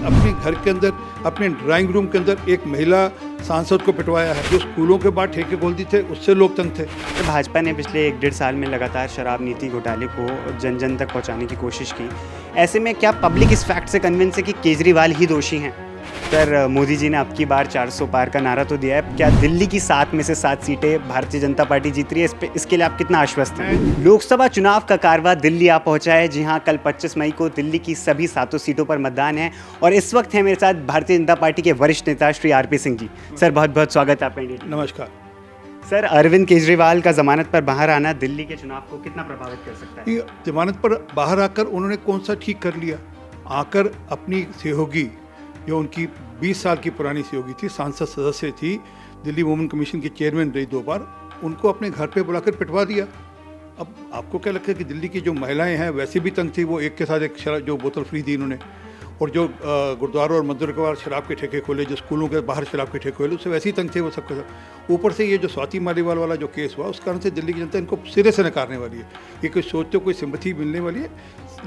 अपने घर के अंदर, अपने ड्राइंग रूम के अंदर एक महिला सांसद को पिटवाया है। जो स्कूलों के बाद ठेके खोलती थे, उससे लोग तंग थे। तो भाजपा ने पिछले 1-1.5 साल में लगातार शराब नीति घोटाले को जन जन तक पहुंचाने की कोशिश की। ऐसे में क्या पब्लिक इस फैक्ट से कन्विंस है कि केजरीवाल ही दोषी हैं? सर, मोदी जी ने अब की बार 400 पार का नारा तो दिया है। क्या दिल्ली की 7 में से 7 सीटें भारतीय जनता पार्टी जीत रही है? इसके लिए आप कितना आश्वस्त हैं? लोकसभा चुनाव का कारवां दिल्ली आ पहुंचा है। जी हां, कल 25 मई को दिल्ली की सभी 7 सीटों पर मतदान है और इस वक्त है मेरे साथ भारतीय जनता पार्टी के वरिष्ठ नेता श्री आरपी सिंह जी। सर, बहुत बहुत स्वागत है आपका इंडिया। नमस्कार सर, अरविंद केजरीवाल का जमानत पर बाहर आना दिल्ली के चुनाव को कितना प्रभावित कर सकता है? ये जमानत पर बाहर आकर उन्होंने कौन सा ठीक कर लिया? आकर अपनी सहयोगी, जो उनकी 20 साल की पुरानी सहयोगी थी, सांसद सदस्य थी, दिल्ली वुमेन कमीशन की चेयरमैन रही 2 बार, उनको अपने घर पे बुलाकर पिटवा दिया। अब आपको क्या लगता है कि दिल्ली की जो महिलाएं हैं वैसे भी तंग थी? वो एक के साथ एक शराब, जो बोतल फ्री दी इन्होंने, और जो गुरुद्वारों और मंदिरों के बाहर शराब के ठेके खोले, जो स्कूलों के बाहर शराब के ठेके खोले, उससे वैसे ही तंग थे वो सबके सब। ऊपर से ये जो स्वाति मालीवाल वाला जो केस हुआ, उस कारण से दिल्ली की जनता इनको सिरे से नकारने वाली है। ये कोई सोचते कोई सिंपैथी मिलने वाली है?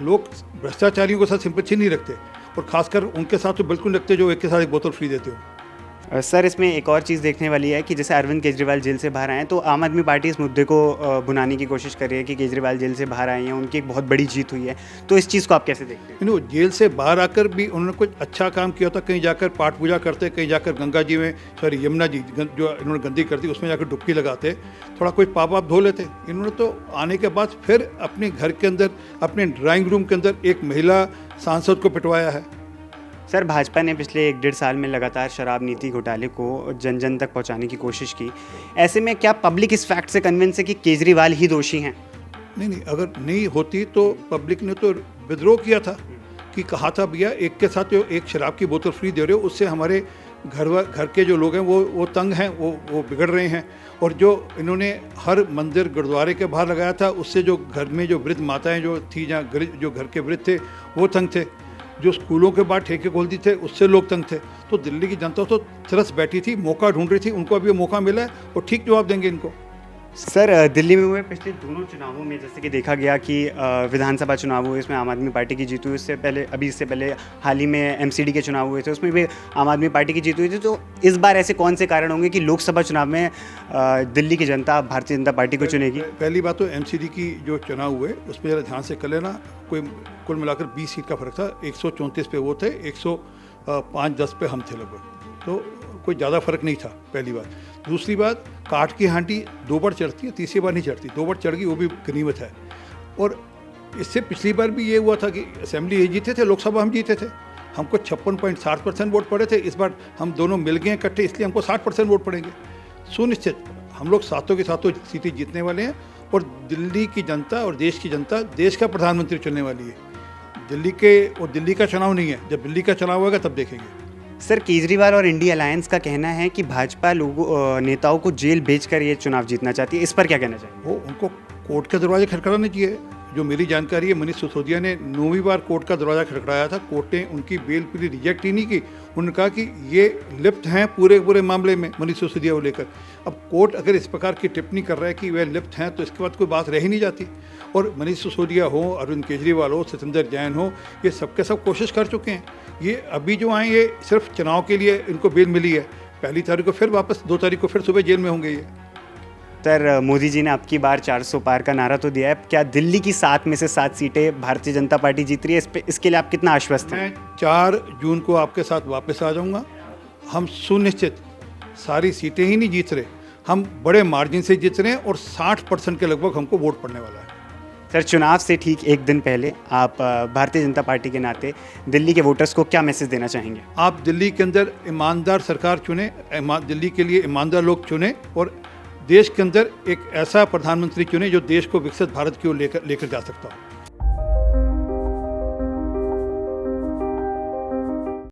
लोग भ्रष्टाचारियों के साथ सिंपैथी नहीं रखते, और खासकर उनके साथ तो बिल्कुल रखते जो एक के साथ एक बोतल फ्री देते हो। सर, इसमें एक और चीज़ देखने वाली है कि जैसे अरविंद केजरीवाल जेल से बाहर आए हैं तो आम आदमी पार्टी इस मुद्दे को भुनाने की कोशिश कर रही है कि केजरीवाल जेल से बाहर आए हैं, उनकी एक बहुत बड़ी जीत हुई है। तो इस चीज़ को आप कैसे देखते हैं? जेल से बाहर आकर भी उन्होंने कुछ अच्छा काम किया था। कहीं जाकर पाठ पूजा करते, कहीं जाकर गंगा जी में, सॉरी यमुना जी जो इन्होंने गंदी कर दी, उसमें जाकर डुबकी लगाते, थोड़ा कोई पाप आप धो लेते। इन्होंने तो आने के बाद फिर अपने घर के अंदर, अपने ड्राइंग रूम के अंदर एक महिला सांसद को पिटवाया है। सर, भाजपा ने पिछले 1-1.5 साल में लगातार शराब नीति घोटाले को जन जन तक पहुंचाने की कोशिश की। ऐसे में क्या पब्लिक इस फैक्ट से कन्विंस है कि केजरीवाल ही दोषी हैं? नहीं, अगर नहीं होती तो पब्लिक ने तो विद्रोह किया था, कि कहा था भैया एक के साथ जो एक शराब की बोतल फ्री दे रहे हो, उससे हमारे घर के जो लोग हैं वो तंग हैं, वो बिगड़ रहे हैं। और जो इन्होंने हर मंदिर गुरुद्वारे के बाहर लगाया था, उससे जो घर में जो वृद्ध माताएँ जो थी, जहाँ जो घर के वृद्ध थे वो तंग थे। जो स्कूलों के बाद ठेके खोलती थे, उससे लोग तंग थे। तो दिल्ली की जनता तो तरस बैठी थी, मौका ढूंढ रही थी। उनको अभी मौका मिला है और ठीक जवाब देंगे इनको। सर, दिल्ली में हुए पिछले दोनों चुनावों में जैसे कि देखा गया कि विधानसभा चुनाव हुए, इसमें आम आदमी पार्टी की जीत हुई। इससे पहले हाल ही में एमसीडी के चुनाव हुए थे, उसमें भी आम आदमी पार्टी की जीत हुई थी। तो इस बार ऐसे कौन से कारण होंगे कि लोकसभा चुनाव में दिल्ली की जनता भारतीय जनता पार्टी को चुनेगी? पहली बात तो एमसीडी की जो चुनाव हुए उसमें ज़रा ध्यान से कर लेना। कोई कुल मिलाकर 20 सीट का फर्क था। 134 पे वो थे, 105-10 पे हम थे लगभग। तो कोई ज़्यादा फर्क नहीं था, पहली बात। दूसरी बात, काठ की हांडी 2 बार चढ़ती है, तीसरी बार नहीं चढ़ती। 2 बार चढ़ गई, वो भी गनीमत है। और इससे पिछली बार भी ये हुआ था कि असेंबली ये जीते थे, लोकसभा हम जीते थे। हमको 56.7% वोट पड़े थे। इस बार हम दोनों मिल गए इकट्ठे, इसलिए हमको 60% वोट पड़ेंगे सुनिश्चित। हम लोग सातों की सातों सीटें जीतने वाले हैं और दिल्ली की जनता और देश की जनता देश का प्रधानमंत्री चुनने वाली है। दिल्ली का चुनाव नहीं है। जब दिल्ली का चुनाव होगा तब देखेंगे। सर, केजरीवाल और इंडिया अलायंस का कहना है कि भाजपा नेताओं को जेल भेजकर ये चुनाव जीतना चाहती है। इस पर क्या कहना चाहिए? वो उनको कोर्ट के दरवाजे खटखटाने चाहिए। जो मेरी जानकारी है, मनीष सिसोदिया ने 9वीं बार कोर्ट का दरवाज़ा खटखटाया था। कोर्ट ने उनकी बेल पूरी रिजेक्ट ही नहीं की। उन्होंने कहा कि ये लिप्त हैं पूरे मामले में, मनीष सिसोदिया को लेकर। अब कोर्ट अगर इस प्रकार की टिप्पणी कर रहा है कि वे लिप्त हैं, तो इसके बाद कोई बात रह ही नहीं जाती। और मनीष सिसोदिया हो, अरविंद केजरीवाल हो, सत्येंद्र जैन हो, ये सबके सब कोशिश कर चुके हैं। ये अभी जो आए, ये सिर्फ चुनाव के लिए इनको बेल मिली है। 1 तारीख को फिर वापस, 2 तारीख को फिर सुबह जेल में होंगे ये। सर, मोदी जी ने अब की बार 400 पार का नारा तो दिया है। क्या दिल्ली की 7 में से 7 सीटें भारतीय जनता पार्टी जीत रही है? इसके लिए आप कितना आश्वस्त हैं? मैं 4 जून को आपके साथ वापस आ जाऊंगा। हम सुनिश्चित सारी सीटें ही नहीं जीत रहे, हम बड़े मार्जिन से जीत रहे हैं और 60% के लगभग हमको वोट पड़ने वाला है। सर, चुनाव से ठीक एक दिन पहले आप भारतीय जनता पार्टी के नाते दिल्ली के वोटर्स को क्या मैसेज देना चाहेंगे? आप दिल्ली के अंदर ईमानदार सरकार चुने, दिल्ली के लिए ईमानदार लोग चुने और देश के अंदर एक ऐसा प्रधानमंत्री चुने जो देश को विकसित भारत की ओर लेकर जा सकता हो।